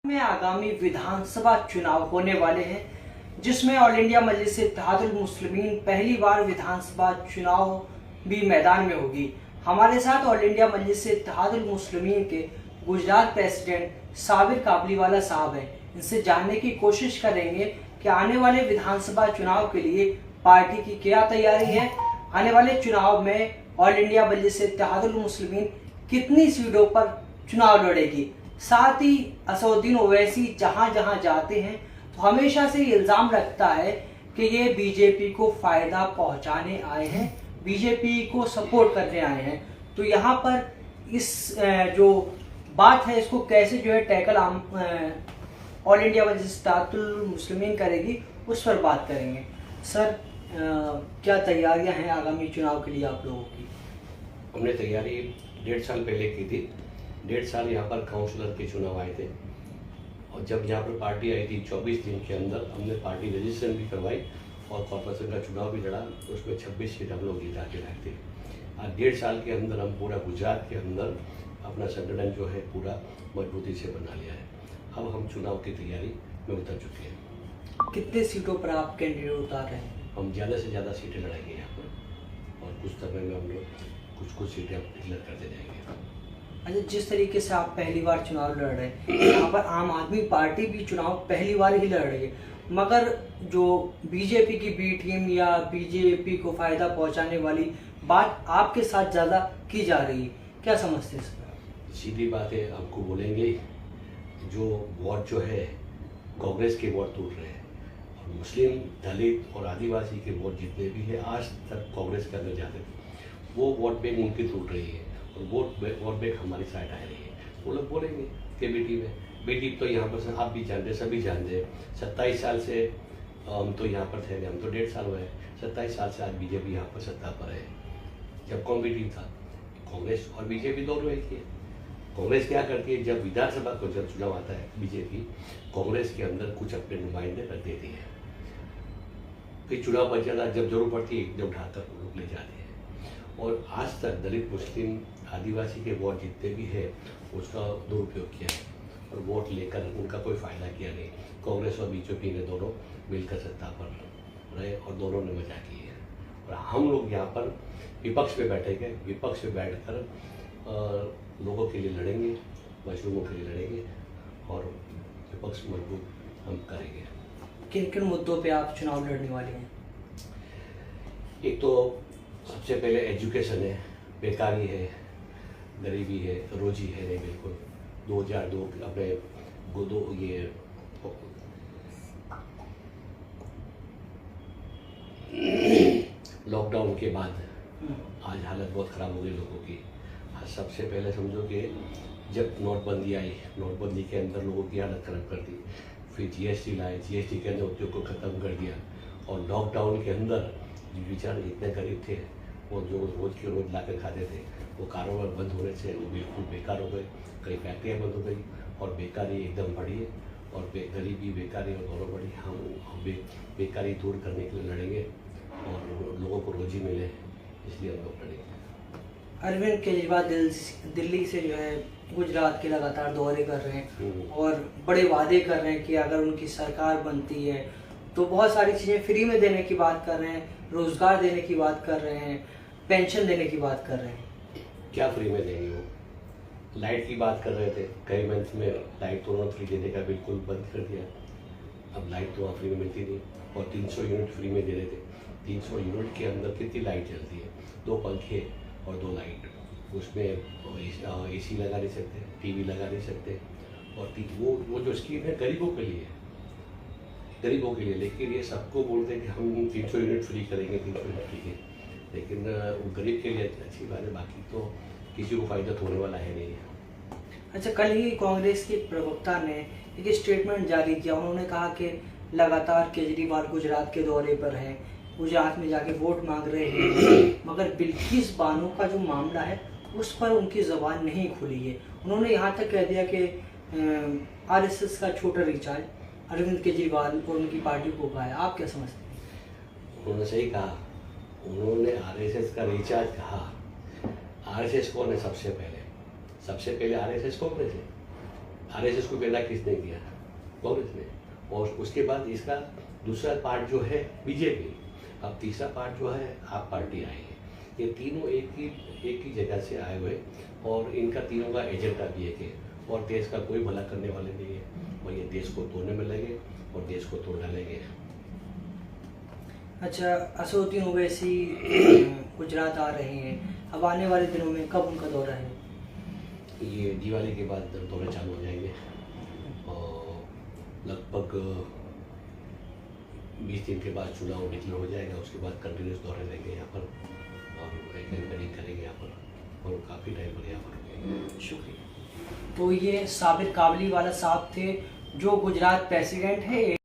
में आगामी विधानसभा चुनाव होने वाले हैं, जिसमें ऑल इंडिया मजलिस-ए-इत्तेहादुल मुस्लिमीन पहली बार विधानसभा चुनाव भी मैदान में होगी। हमारे साथ ऑल इंडिया मजलिस-ए-इत्तेहादुल मुस्लिमीन के गुजरात प्रेसिडेंट साबिर काबलीवाला साहब हैं। इनसे जानने की कोशिश करेंगे कि आने वाले विधानसभा चुनाव के लिए पार्टी की क्या तैयारी है, आने वाले चुनाव में ऑल इंडिया मजलिस-ए-इत्तेहादुल मुस्लिमीन कितनी सीटों पर चुनाव लड़ेगी। साथ ही असदुद्दीन ओवैसी जहां जहां जाते हैं तो हमेशा से इल्जाम लगता है कि ये बीजेपी को फायदा पहुंचाने आए हैं, बीजेपी को सपोर्ट करने आए हैं। तो यहाँ पर इस जो बात है इसको कैसे जो है टैकल ऑल इंडिया मजलिस-ए-इत्तेहादुल मुस्लिमीन करेगी, उस पर बात करेंगे। सर, क्या तैयारियां हैं आगामी चुनाव के लिए आप लोगों की? हमने तैयारी 1.5 साल पहले की थी। 1.5 साल यहाँ पर काउंसलर के चुनाव आए थे और जब यहाँ पर पार्टी आई थी 24 दिन के अंदर हमने पार्टी रजिस्ट्रेशन भी करवाई और कॉर्पोरेशन का चुनाव भी लड़ा। उसमें 26 सीट हम लोग जीता के लाए थे। आज 1.5 साल के अंदर हम पूरा गुजरात के अंदर अपना संगठन जो है पूरा मजबूती से बना लिया है। अब हम चुनाव की तैयारी में उतर चुके हैं। कितने सीटों पर आप कैंडिडेट उतार रहे हैं? हम ज़्यादा से ज़्यादा सीटें लड़ाएंगे यहाँ पर और कुछ समय में हम लोग कुछ सीटें डिक्लेयर करते जाएंगे। अच्छा, जिस तरीके से आप पहली बार चुनाव लड़ रहे हैं, यहाँ पर आम आदमी पार्टी भी चुनाव पहली बार ही लड़ रही है, मगर जो बीजेपी की बी टीम या बीजेपी को फायदा पहुंचाने वाली बात आपके साथ ज्यादा की जा रही है, क्या समझते हैं इस पर? सीधी बात है, आपको बोलेंगे जो वोट जो है कांग्रेस के वोट टूट रहे हैं और मुस्लिम, दलित और आदिवासी के वोट जितने भी है आज तक कांग्रेस के अंदर जाते थे, वो वोट बैंक उनकी टूट रही है और वोट बैंक हमारी साइड आ रही है। वो लोग बोलेंगे कि बेटी तो यहाँ पर आप भी जानते, सभी जानते हैं। 27 साल से हम तो यहाँ पर थे, हम तो 1.5 साल हुए। 27 साल से आज बीजेपी यहाँ पर सत्ता पर है। जब कौन भी टीम था, कांग्रेस और बीजेपी दोनों एक ही है। कांग्रेस क्या करती है, जब विधानसभा को जब चुनाव आता है बीजेपी कांग्रेस के अंदर कुछ अपने नुमाइंदे रख देती है, फिर चुनाव बच जाता, जब जरूरत पड़ती है एकदम उठाकर वो लोग ले जाते हैं। और आज तक दलित, मुस्लिम, आदिवासी के वोट जितने भी है उसका दुरुपयोग किया है और वोट लेकर उनका कोई फायदा किया नहीं। कांग्रेस और बीजेपी ने दोनों मिलकर सत्ता पर रहे और दोनों ने मजा की है और हम लोग यहाँ पर विपक्ष पे बैठेंगे। विपक्ष पे बैठकर लोगों के लिए लड़ेंगे, मजलूमों के लिए लड़ेंगे और विपक्ष मजबूत हम करेंगे। किन किन मुद्दों पे आप चुनाव लड़ने वाले हैं? एक तो सबसे पहले एजुकेशन है, बेकारी है, गरीबी है, रोजी है नहीं बिल्कुल। 2002 अपने ये लॉकडाउन के बाद आज हालत बहुत ख़राब हो गई लोगों की। आज सबसे पहले समझो कि जब नोटबंदी आई, नोटबंदी के अंदर लोगों की हालत ख़राब कर दी। फिर जीएसटी लाए, जीएसटी के अंदर उद्योग को ख़त्म कर दिया और लॉकडाउन के अंदर जो बेचारे इतने गरीब थे वो जो रोज़ के रोज़ ला कर खाते थे, वो कारोबार बंद होने से वो बिल्कुल बेकार हो गए। कई फैक्ट्रियाँ बंद हो गई और बेकारी एकदम बढ़ी है और गरीबी, बेकारी और दोनों बढ़ी। हम बेकारी दूर करने के लिए लड़ेंगे और लोगों को रोजी मिले, इसलिए हम लोग लड़ेंगे। अरविंद केजरीवाल दिल्ली से जो है गुजरात के लगातार दौरे कर रहे हैं और बड़े वादे कर रहे हैं कि अगर उनकी सरकार बनती है तो बहुत सारी चीज़ें फ्री में देने की बात कर रहे हैं, रोजगार देने की बात कर रहे हैं, पेंशन देने की बात कर रहे हैं। क्या फ्री में देंगे? वो लाइट की बात कर रहे थे, कई मंथ में लाइट तो फ्री देने का बिल्कुल बंद कर दिया। अब लाइट तो वहाँ फ्री में मिलती नहीं और 300 यूनिट फ्री में दे रहे थे। 300 यूनिट के अंदर कितनी लाइट चलती है? 2 पंखे और 2 लाइट। उसमें एसी लगा नहीं सकते, टीवी लगा नहीं सकते और वो जो स्कीम है गरीबों के लिए, गरीबों के लिए। लेकिन ये सबको बोलते हैं कि हम 300 यूनिट फ्री करेंगे, 300 यूनिट फ्री है, लेकिन गरीब के लिए अच्छी बात है, बाकी तो किसी को फायदा होने वाला है नहीं है। अच्छा, कल ही कांग्रेस के प्रवक्ता ने एक स्टेटमेंट जारी किया। उन्होंने कहा कि लगातार केजरीवाल गुजरात के दौरे पर हैं, गुजरात में जाके वोट मांग रहे हैं, मगर बिल्किस बानो का जो मामला है उस पर उनकी ज़बान नहीं खुली है। उन्होंने यहाँ तक कह दिया कि आरएसएस का छोटा रिचार्ज अरविंद केजरीवाल और उनकी पार्टी को कहा है। आप क्या समझते हैं? उन्होंने सही कहा, उन्होंने आरएसएस का रिचार्ज कहा। आरएसएस कौन है? सबसे पहले आरएसएस कांग्रेस है। आरएसएस को पैदा किसने किया? कांग्रेस ने। और उसके बाद इसका दूसरा पार्ट जो है बीजेपी, अब तीसरा पार्ट जो है आप पार्टी आई है। ये तीनों एक ही जगह से आए हुए और इनका तीनों का एजेंडा भी एक है और देश का कोई भला करने वाले नहीं है और ये देश को तोड़ने में लगे और देश को तोड़ डालेंगे। अच्छा, असदुद्दीन ओवैसी गुजरात आ रहे हैं, अब आने वाले दिनों में कब उनका दौरा है? ये दिवाली के बाद दौरे चालू हो जाएंगे और लगभग 20 दिन के बाद चुनाव डिक्लेयर हो जाएगा। उसके बाद कंटिन्यूस दौरे रहेंगे यहाँ पर और एंकरिंग करेंगे यहाँ पर और काफ़ी टाइम पर यहाँ पर रुकेंगे। शुक्रिया। तो ये साबिर काबली वाला साहब थे जो गुजरात प्रेसिडेंट है।